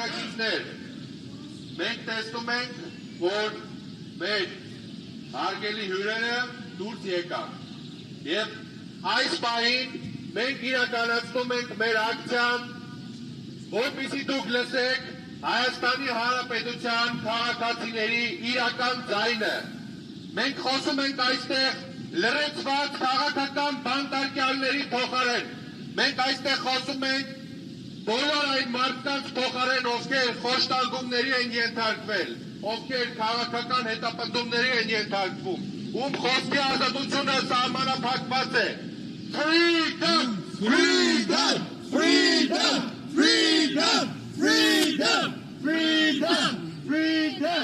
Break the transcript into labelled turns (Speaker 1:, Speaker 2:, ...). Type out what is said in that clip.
Speaker 1: բնակիչներ, մենք տեսնում ենք, որ մեր հարգելի հյուրերը դուրս եկան եւ այս պահին մենք իրականացնում ենք մեր ակցիան, որպեսզի դուք լսեք Հայաստանի Հանրապետության քաղաքացիների իրական ձայնը։ Մենք խոսում ենք այստեղ լրացված քաղաքական բանտարկյալների փոխարեն։ Մենք այստեղ խոսում ենք բոլոր այն մարդկանց փոխարեն, ովքեր խոշտանգումների են ենթարկվել, ովքեր քաղաքական հետապնդումների են ենթարկվում, ում խոսքի ազատությունը սահմանափակված է։ Freedom! Freedom! Freedom! Freedom! Freedom! Freedom! Freedom!